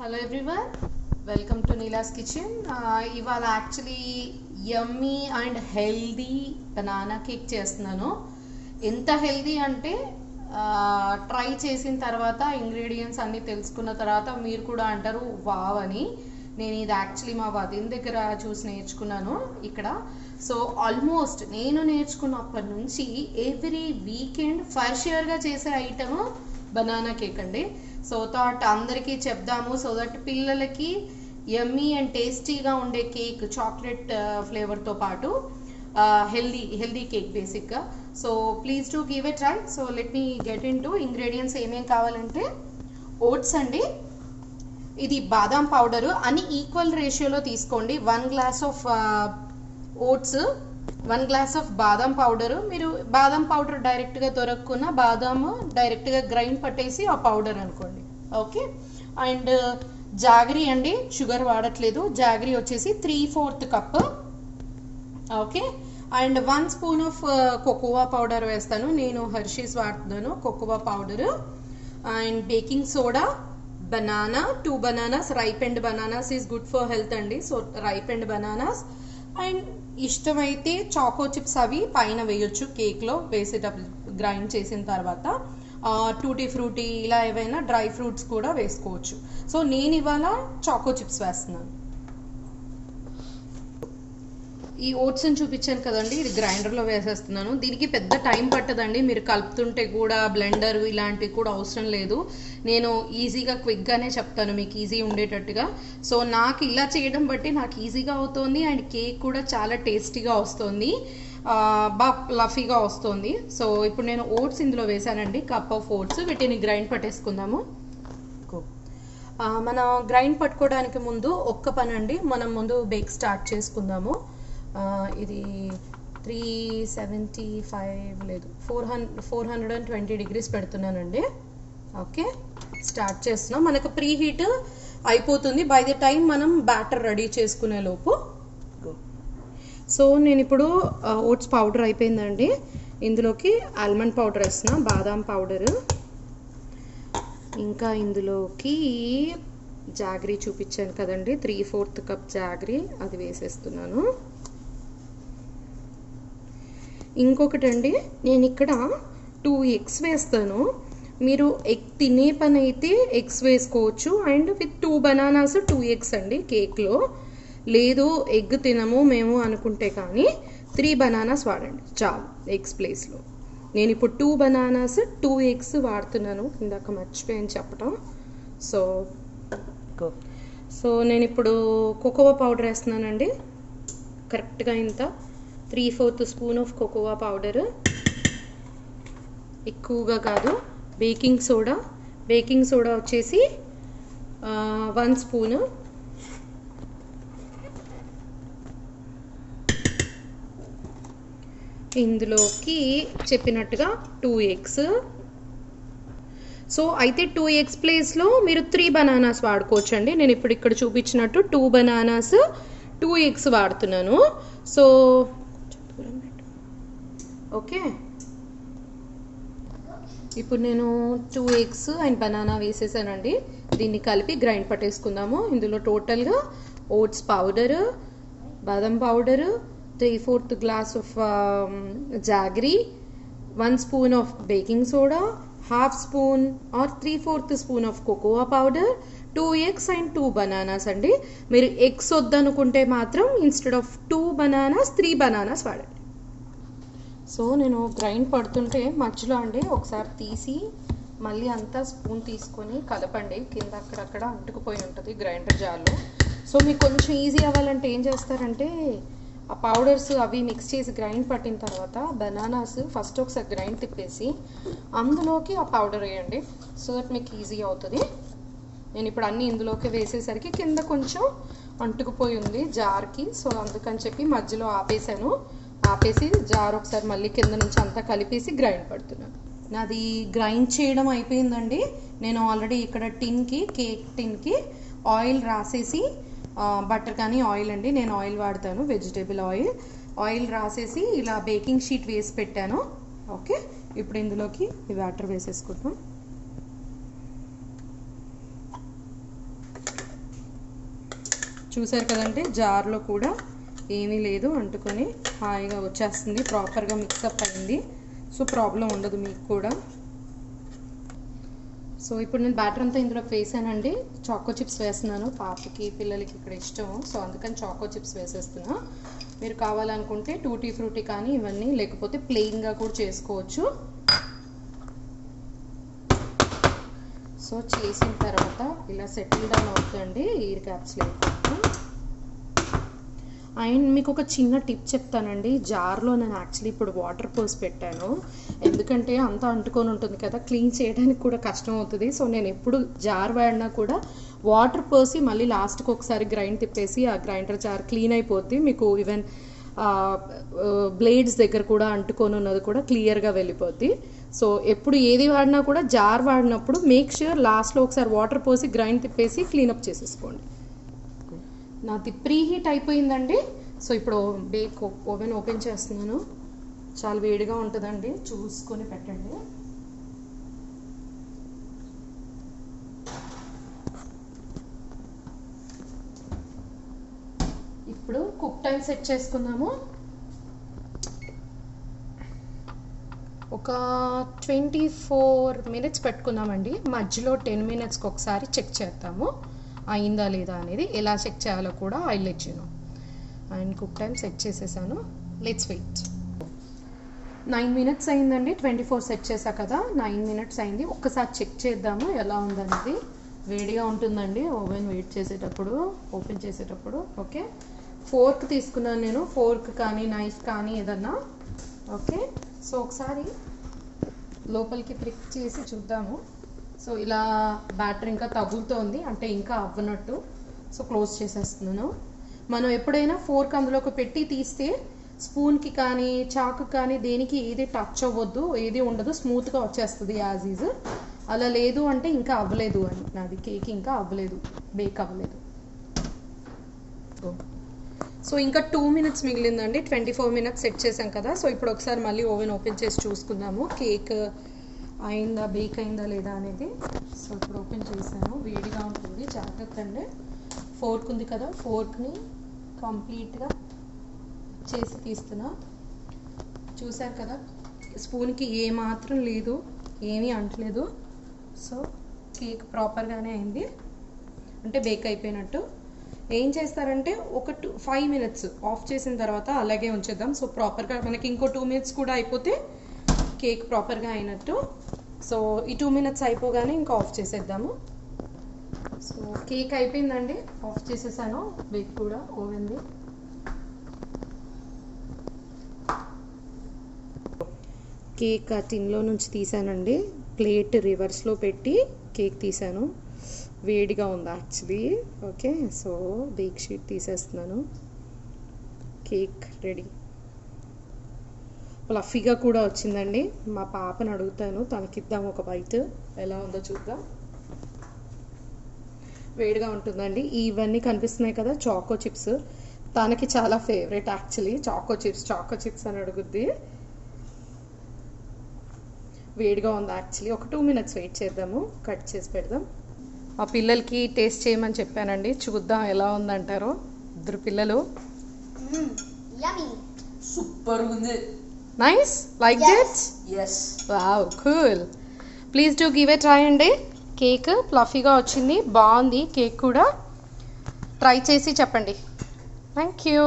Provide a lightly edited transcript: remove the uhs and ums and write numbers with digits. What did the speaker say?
Hello everyone, welcome to Neela's kitchen. ఇవాళ actually yummy and healthy banana cake చేస్తున్నాను. ఎంత healthy అంటే ట్రై చేసిన తర్వాత ఇంగ్రీడియంట్స్ అన్నీ తెలుసుకున్న తర్వాత మీరు కూడా అంటారు వావ్ అని. నేను ఇది యాక్చువల్లీ మా వదిన దగ్గర చూసి నేర్చుకున్నాను ఇక్కడ. సో ఆల్మోస్ట్ నేను నేర్చుకున్నప్పటి నుంచి ఎవ్రీ వీకెండ్ ఫర్ ష్యూర్గా చేసే ఐటమ్ బనానా కేక్ అండి. సో థాట్ అందరికీ చెప్దాము, సో దట్ పిల్లలకి యమ్మీ అండ్ టేస్టీగా ఉండే కేక్, చాక్లెట్ ఫ్లేవర్తో పాటు హెల్దీ కేక్ బేసిక్గా. So please to give a try. So let me get in to ingredients. ఏమేం కావాలంటే ఓట్స్ అండి, ఇది బాదాం పౌడరు అని ఈక్వల్ రేషియోలో తీసుకోండి. 1 glass of votes, 1 glass of బాదం పౌడరు. మీరు బాదం పౌడర్ డైరెక్ట్గా దొరకకున్న బాదాము డైరెక్ట్గా గ్రైండ్ పట్టేసి ఆ పౌడర్ అనుకోండి. ఓకే. అండ్ జాగరీ అండి, షుగర్ వాడట్లేదు. జాగరీ వచ్చేసి 3/4 cup. Okay. And 1 spoon of cocoa powder వేస్తాను. నేను హెర్షీస్ వాడుతున్నాను cocoa powder. And baking soda, banana, 2 bananas. Ripened bananas is good for health అండి. So ripened bananas. అండ్ ఇష్టమైతే choco chips అవి పైన వేయొచ్చు కేక్లో వేసేటప్పుడు గ్రైండ్ చేసిన తర్వాత. టూటీ ఫ్రూటీ ఇలా ఏవైనా డ్రై ఫ్రూట్స్ కూడా వేసుకోవచ్చు. సో నేను ఇవాళ చాకో చిప్స్ వేస్తున్నాను. ఈ ఓట్స్ని చూపించాను కదండి, ఇది గ్రైండర్లో వేసేస్తున్నాను. దీనికి పెద్ద టైం పట్టదండి, మీరు కలుపుతుంటే కూడా బ్లెండర్ ఇలాంటివి కూడా అవసరం లేదు. నేను ఈజీగా క్విక్గానే చెప్తాను మీకు ఈజీ ఉండేటట్టుగా. సో నాకు ఇలా చేయడం బట్టి నాకు ఈజీగా అవుతుంది అండ్ కేక్ కూడా చాలా టేస్టీగా వస్తుంది, బాగా ఫ్లఫీగా వస్తుంది. సో ఇప్పుడు నేను ఓట్స్ ఇందులో వేసానండి, కప్ ఆఫ్ ఓట్స్. వీటిని గ్రైండ్ పట్టేసుకుందాము. మనం గ్రైండ్ పట్టుకోవడానికి ముందు ఒక్క పని అండి, మనం ముందు బేక్ స్టార్ట్ చేసుకుందాము. ఇది 375 లేదు 420 డిగ్రీస్ పెడుతున్నానండి. ఓకే, స్టార్ట్ చేస్తున్నాం. మనకు ప్రీ హీట్ అయిపోతుంది బై ది టైం మనం బ్యాటర్ రెడీ చేసుకునే లోపు. సో నేను ఇప్పుడు ఓట్స్ పౌడర్ అయిపోయిందండి, ఇందులోకి ఆల్మండ్ పౌడర్ వేస్తున్నా, బాదాం పౌడరు, ఇంకా ఇందులోకి జాగరీ చూపించాను కదండి 3/4 కప్ జాగరీ, అది వేసేస్తున్నాను. ఇంకొకటి అండి, నేను ఇక్కడ 2 ఎగ్స్ వేస్తాను. మీరు ఎగ్ తినే పని అయితే ఎగ్స్ వేసుకోవచ్చు. అండ్ విత్ 2 బనానాస్ 2 ఎగ్స్ అండి కేక్లో. లేదు ఎగ్ తినము మేము అనుకుంటే కానీ 3 బనానాస్ వాడండి చాలు ఎగ్స్ ప్లేస్లో. నేను ఇప్పుడు 2 బనానాస్ 2 ఎగ్స్ వాడుతున్నాను, ఇందాక మర్చిపోయాను చెప్పటం. సో నేను ఇప్పుడు కోకోవా పౌడర్ వేస్తున్నానండి, కరెక్ట్గా ఇంత 3/4 స్పూన్ ఆఫ్ కోకోవా పౌడర్, ఎక్కువగా కాదు. బేకింగ్ సోడా వచ్చేసి 1 స్పూను. ఇందులోకి చెప్పినట్టుగా 2 ఎగ్స్. సో అయితే 2 ఎగ్స్ ప్లేస్లో మీరు 3 బనానాస్ వాడుకోవచ్చండి. నేను ఇప్పుడు ఇక్కడ చూపించినట్టు 2 బనానాస్ 2 ఎగ్స్ వాడుతున్నాను. సో ఓకే, ఇప్పుడు నేను 2 ఎగ్స్ అండ్ బనానా వేసేసానండి. దీన్ని కలిపి గ్రైండ్ పట్టేసుకుందాము. ఇందులో టోటల్గా ఓట్స్ పౌడరు, బాదం powder, 3/4 glass of jaggery, 1 spoon of baking soda, 1/2 spoon or 3/4 spoon of cocoa powder, 2 eggs and 2 bananas అండి. మీరు ఎగ్స్ వద్దనుకుంటే మాత్రం ఇన్స్టెడ్ ఆఫ్ 2 బనానాస్ 3 బనానాస్ వాడండి. సో నేను గ్రైండ్ పడుతుంటే మధ్యలో అండి ఒకసారి తీసి మళ్ళీ అంతా స్పూన్ తీసుకొని కలపండి, కింద అక్కడక్కడ అంటుకుపోయి ఉంటుంది గ్రైండర్ జార్లో. సో మీకు కొంచెం ఈజీ అవ్వాలంటే ఏం చేస్తారంటే ఆ పౌడర్స్ అవి మిక్స్ చేసి గ్రైండ్ పట్టిన తర్వాత బనానాస్ ఫస్ట్ ఒకసారి గ్రైండ్ తిప్పేసి అందులోకి ఆ పౌడర్ వేయండి, సో దట్ మీకు ఈజీ అవుతుంది. నేను ఇప్పుడు అన్నీ ఇందులోకి వేసేసరికి కింద కొంచెం అంటుకుపోయి ఉంది జార్కి, సో అందుకని చెప్పి మధ్యలో ఆపేసి జార్ ఒకసారి మళ్ళీ కింద నుంచి అంతా కలిపేసి గ్రైండ్ పడుతున్నాను. నాది గ్రైండ్ చేయడం అయిపోయిందండి. నేను ఆల్రెడీ ఇక్కడ కేక్ టిన్కి ఆయిల్ రాసేసి, బటర్ కానీ ఆయిల్ అండి, నేను ఆయిల్ వాడతాను, వెజిటేబుల్ ఆయిల్ రాసేసి ఇలా బేకింగ్ షీట్ వేసి పెట్టాను. ఓకే, ఇప్పుడు ఇందులోకి ఈ బ్యాటర్ వేసేసుకుంటాం. చూసారు కదండి, జార్లో కూడా ఏమీ లేదు, అంటుకొని హాయిగా వచ్చేస్తుంది, ప్రాపర్గా మిక్సప్ అయింది. సో ప్రాబ్లం ఉండదు మీకు కూడా. సో ఇప్పుడు నేను బ్యాటర్ అంతా ఇందులోకి వేసానండి. చాకో చిప్స్ వేస్తున్నాను, పాపకి పిల్లలకి ఇక్కడ ఇష్టం, సో అందుకని చాకో చిప్స్ వేసేస్తున్నా. మీరు కావాలనుకుంటే టూటీ ఫ్రూటీ కానీ ఇవన్నీ, లేకపోతే ప్లెయిన్గా కూడా చేసుకోవచ్చు. సో చేసిన తర్వాత ఇలా సెటిల్ డౌన్ అవుతుందండి ఎయిర్ క్యాప్స్ లేకుండా. అండ్ మీకు ఒక చిన్న టిప్ చెప్తానండి. జార్లో నేను యాక్చువల్లీ ఇప్పుడు వాటర్ పోసి పెట్టాను, ఎందుకంటే అంతా అంటుకొని ఉంటుంది కదా, క్లీన్ చేయడానికి కూడా కష్టం అవుతుంది. సో నేను ఎప్పుడు జార్ వాడినా కూడా వాటర్ పోసి మళ్ళీ లాస్ట్కి ఒకసారి గ్రైండ్ తిప్పేసి ఆ గ్రైండర్ జార్ క్లీన్ అయిపోద్ది. మీకు ఈవెన్ బ్లేడ్స్ దగ్గర కూడా అంటుకొని ఉన్నది కూడా క్లియర్గా వెళ్ళిపోద్ది. సో ఎప్పుడు ఏది వాడినా కూడా జార్ వాడినప్పుడు మేక్ ష్యూర్ లాస్ట్లో ఒకసారి వాటర్ పోసి గ్రైండ్ తిప్పేసి క్లీనప్ చేసేసుకోండి. నాది ప్రీ హీట్ అయిపోయిందండి. సో ఇప్పుడు ఓవెన్ ఓపెన్ చేస్తున్నాను. చాలా వేడిగా ఉంటుందండి, చూసుకొని పెట్టండి. ఇప్పుడు కుక్ టైం సెట్ చేసుకుందాము. ఒక 24 minutes పెట్టుకుందామండి. మధ్యలో 10 minutesకి ఒకసారి చెక్ చేద్దాము అయిందా లేదా అనేది. ఎలా చెక్ చేయాలో కూడా I let you know. And cook time set చేసేసాను. Let's wait. 9 minutes అయిందండి. 24 సెట్ చేసా కదా, 9 minutes అయింది. ఒక్కసారి చెక్ చేద్దాము ఎలా ఉందనేది. వేడిగా ఉంటుందండి ఓవెన్ వెయిట్ చేసేటప్పుడు, ఓపెన్ చేసేటప్పుడు. ఓకే, ఫోర్క్ తీసుకున్నాను నేను, ఫోర్క్ కానీ నైఫ్ కానీ ఏదన్నా. ఓకే, సో ఒకసారి లోపలికి ప్రిక్ చేసి చూద్దాము. సో ఇలా బ్యాటర్ ఇంకా తగులుతోంది, అంటే ఇంకా అవ్వనట్టు. సో క్లోజ్ చేసేస్తున్నాను. మనం ఎప్పుడైనా ఫోర్క్ అందులోకి పెట్టి తీస్తే స్పూన్కి కానీ చాకు కానీ దేనికి ఏది టచ్ అవ్వద్దు, ఏది ఉండదు, స్మూత్గా వచ్చేస్తుంది యాజ్ ఈజ్. అలా లేదు అంటే ఇంకా అవ్వలేదు అని, నాది కేక్ ఇంకా అవ్వలేదు, బేక్ అవ్వలేదు. సో ఇంకా 2 minutes మిగిలిందండి. 24 minutes సెట్ చేసాం కదా. సో ఇప్పుడు ఒకసారి మళ్ళీ ఓవెన్ ఓపెన్ చేసి చూసుకుందాము కేక్ అయిందా, బేక్ అయిందా లేదా అనేది. సో ఇప్పుడు ఓపెన్ చేసాను, వేడిగా ఉంటుంది, జాగ్రత్త అండి. ఫోర్క్ ఉంది కదా, ఫోర్క్ని కంప్లీట్గా చేసి తీస్తున్నా. చూసారు కదా, స్పూన్కి ఏమాత్రం లేదు, ఏమీ అంటలేదు. సో కేక్ ప్రాపర్గానే అయింది, అంటే బేక్ అయిపోయినట్టు. ఏం చేస్తారంటే ఒక 5 minutes ఆఫ్ చేసిన తర్వాత అలాగే ఉంచేద్దాం. సో ప్రాపర్గా మనకి ఇంకో 2 minutes కూడా అయిపోతే కేక్ ప్రాపర్గా అయినట్టు. సో ఈ 2 minutes అయిపోగానే ఇంకా ఆఫ్ చేసేద్దాము. సో కేక్ అయిపోయిందండి, ఆఫ్ చేసేసాను. బేక్ కూడా ఓవెన్ది. కేక్ ఆ టిన్లో నుంచి తీసానండి, ప్లేట్ రివర్స్లో పెట్టి కేక్ తీసాను. వేడిగా ఉంది actually. Okay, so bake sheet తీసేస్తున్నాను. Cake ready. ఫ్లఫీగా కూడా వచ్చిందండి. మా పాపను అడుగుతాను, తనకిద్దాం ఒక బైట్, ఎలా ఉందో చూద్దాం. వేడిగా ఉంటుందండి. ఇవన్నీ కనిపిస్తున్నాయి కదా చాకో చిప్స్, తనకి చాలా ఫేవరెట్ యాక్చువల్లీ. చాకో చిప్స్ అని అడుగుద్ది. వేడిగా ఉంది యాక్చువల్లీ. ఒక 2 minutes వెయిట్ చేద్దాము, కట్ చేసి పెడదాం. ఆ పిల్లలకి టేస్ట్ చేయమని చెప్పానండి, చూద్దాం ఎలా ఉందంటారో. 2 పిల్లలు. సూపర్ ఉంది. Nice, like this? yes. Wow, cool. Please do give a try అండి. కేక్ ఫ్లఫీగా వచ్చింది, బాగుంది కేక్ కూడా. ట్రై చేసి చెప్పండి. Thank you.